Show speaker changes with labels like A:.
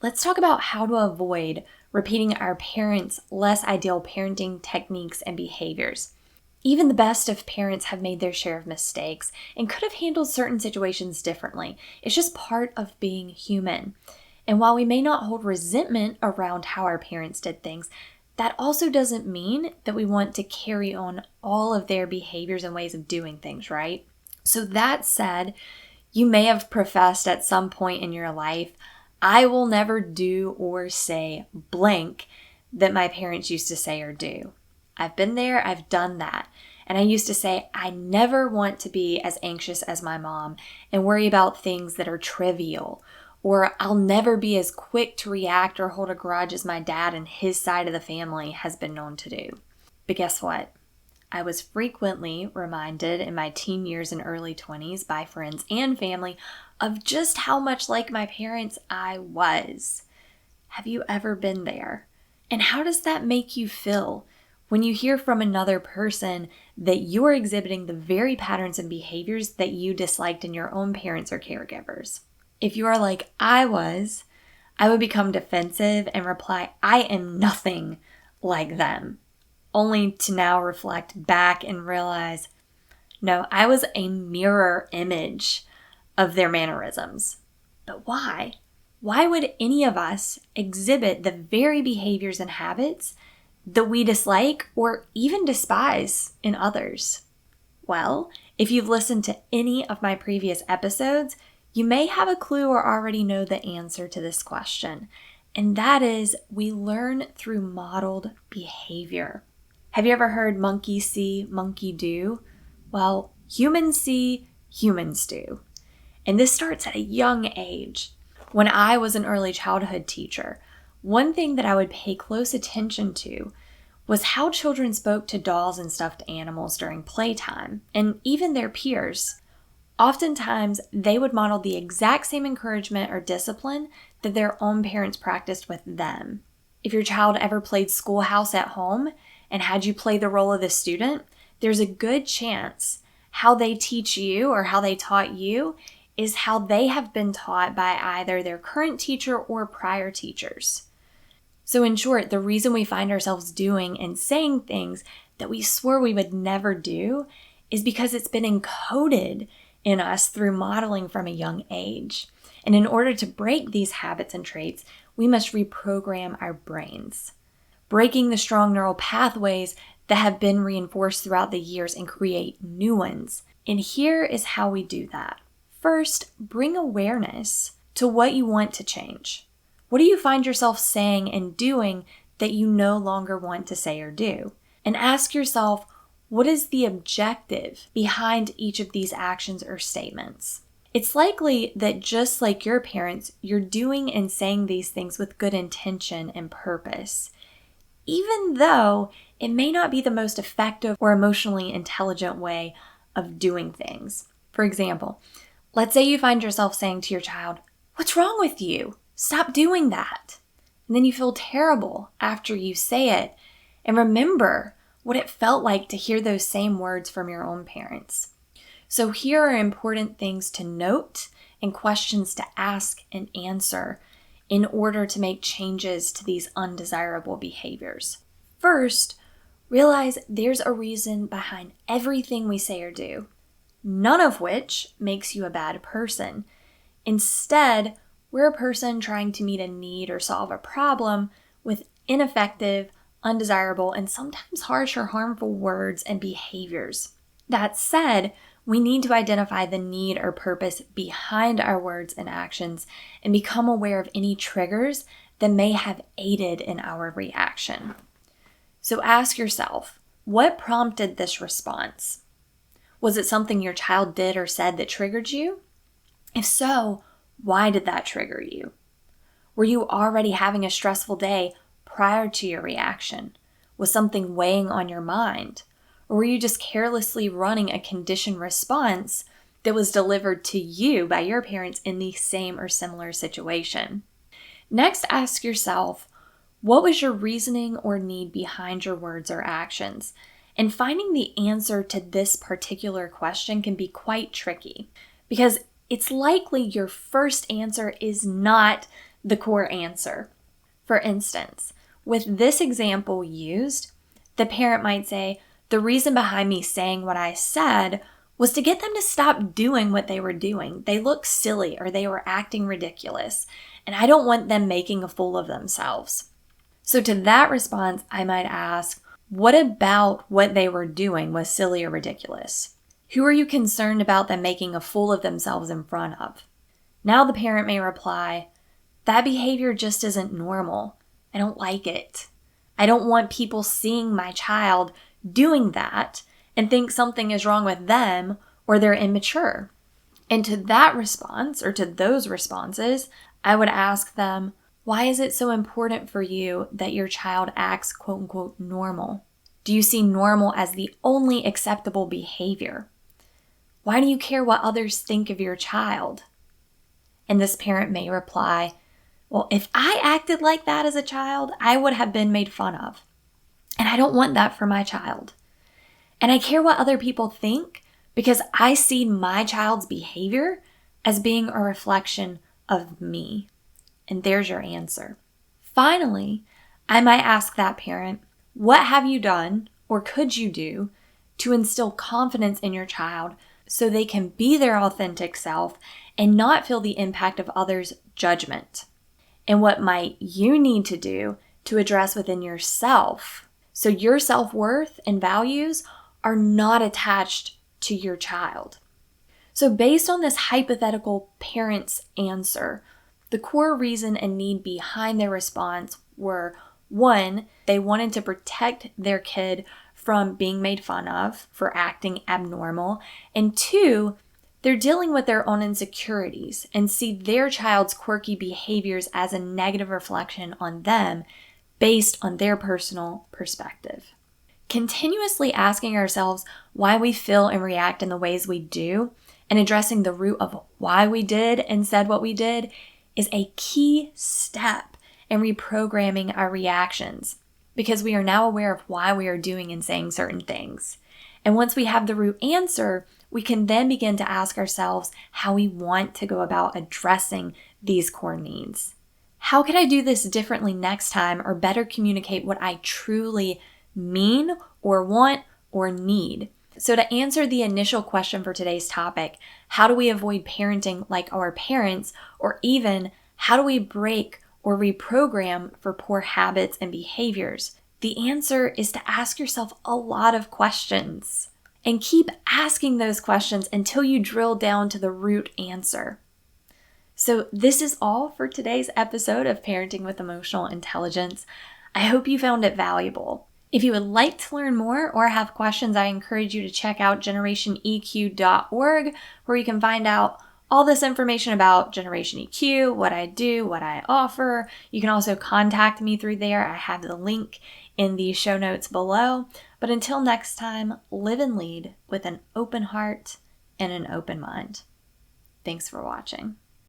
A: let's talk about how to avoid repeating our parents' less ideal parenting techniques and behaviors. Even the best of parents have made their share of mistakes and could have handled certain situations differently. It's just part of being human. And while we may not hold resentment around how our parents did things, that also doesn't mean that we want to carry on all of their behaviors and ways of doing things, right? So that said, you may have professed at some point in your life, I will never do or say blank that my parents used to say or do. I've been there, I've done that. And I used to say, I never want to be as anxious as my mom and worry about things that are trivial. Or I'll never be as quick to react or hold a grudge as my dad and his side of the family has been known to do. But guess what? I was frequently reminded in my teen years and early 20s by friends and family of just how much like my parents I was. Have you ever been there? And how does that make you feel when you hear from another person that you're exhibiting the very patterns and behaviors that you disliked in your own parents or caregivers? If you are like I was, I would become defensive and reply, I am nothing like them. Only to now reflect back and realize, no, I was a mirror image of their mannerisms. But why? Why would any of us exhibit the very behaviors and habits that we dislike or even despise in others? Well, if you've listened to any of my previous episodes, you may have a clue or already know the answer to this question. And that is, we learn through modeled behavior. Have you ever heard monkey see, monkey do? Well, humans see, humans do. And this starts at a young age. When I was an early childhood teacher, one thing that I would pay close attention to was how children spoke to dolls and stuffed animals during playtime, and even their peers. Oftentimes, they would model the exact same encouragement or discipline that their own parents practiced with them. If your child ever played schoolhouse at home and had you play the role of the student, there's a good chance how they teach you or how they taught you is how they have been taught by either their current teacher or prior teachers. So in short, the reason we find ourselves doing and saying things that we swore we would never do is because it's been encoded in us through modeling from a young age. And in order to break these habits and traits, we must reprogram our brains, breaking the strong neural pathways that have been reinforced throughout the years and create new ones. And here is how we do that. First, bring awareness to what you want to change. What do you find yourself saying and doing that you no longer want to say or do? And ask yourself, what is the objective behind each of these actions or statements? It's likely that just like your parents, you're doing and saying these things with good intention and purpose, even though it may not be the most effective or emotionally intelligent way of doing things. For example, let's say you find yourself saying to your child, "What's wrong with you? Stop doing that." And then you feel terrible after you say it. And remember what it felt like to hear those same words from your own parents. So here are important things to note and questions to ask and answer in order to make changes to these undesirable behaviors. First, realize there's a reason behind everything we say or do, none of which makes you a bad person. Instead, we're a person trying to meet a need or solve a problem with ineffective, undesirable, and sometimes harsh or harmful words and behaviors. That said, we need to identify the need or purpose behind our words and actions and become aware of any triggers that may have aided in our reaction. So ask yourself, what prompted this response? Was it something your child did or said that triggered you? If so, why did that trigger you? Were you already having a stressful day prior to your reaction? Was something weighing on your mind? Or were you just carelessly running a conditioned response that was delivered to you by your parents in the same or similar situation? Next, ask yourself, what was your reasoning or need behind your words or actions? And finding the answer to this particular question can be quite tricky because it's likely your first answer is not the core answer. For instance, with this example used, the parent might say, the reason behind me saying what I said was to get them to stop doing what they were doing. They look silly or they were acting ridiculous, and I don't want them making a fool of themselves. So to that response, I might ask, what about what they were doing was silly or ridiculous? Who are you concerned about them making a fool of themselves in front of? Now the parent may reply, that behavior just isn't normal. I don't like it. I don't want people seeing my child doing that and think something is wrong with them or they're immature. And to that response, or to those responses, I would ask them, why is it so important for you that your child acts quote unquote normal? Do you see normal as the only acceptable behavior? Why do you care what others think of your child? And this parent may reply, well, if I acted like that as a child, I would have been made fun of. And I don't want that for my child. And I care what other people think because I see my child's behavior as being a reflection of me. And there's your answer. Finally, I might ask that parent, what have you done or could you do to instill confidence in your child so they can be their authentic self and not feel the impact of others' judgment? And what might you need to do to address within yourself so your self-worth and values are not attached to your child? So based on this hypothetical parent's answer, the core reason and need behind their response were, 1, they wanted to protect their kid from being made fun of for acting abnormal, and 2, they're dealing with their own insecurities and see their child's quirky behaviors as a negative reflection on them based on their personal perspective. Continuously asking ourselves why we feel and react in the ways we do and addressing the root of why we did and said what we did is a key step in reprogramming our reactions because we are now aware of why we are doing and saying certain things. And once we have the root answer, we can then begin to ask ourselves how we want to go about addressing these core needs. How can I do this differently next time or better communicate what I truly mean or want or need? So to answer the initial question for today's topic, how do we avoid parenting like our parents, or even how do we break or reprogram for poor habits and behaviors? The answer is to ask yourself a lot of questions and keep asking those questions until you drill down to the root answer. So this is all for today's episode of Parenting with Emotional Intelligence. I hope you found it valuable. If you would like to learn more or have questions, I encourage you to check out generationeq.org, where you can find out all this information about Generation EQ, what I do, what I offer. You can also contact me through there. I have the link in the show notes below. But until next time, live and lead with an open heart and an open mind. Thanks for watching.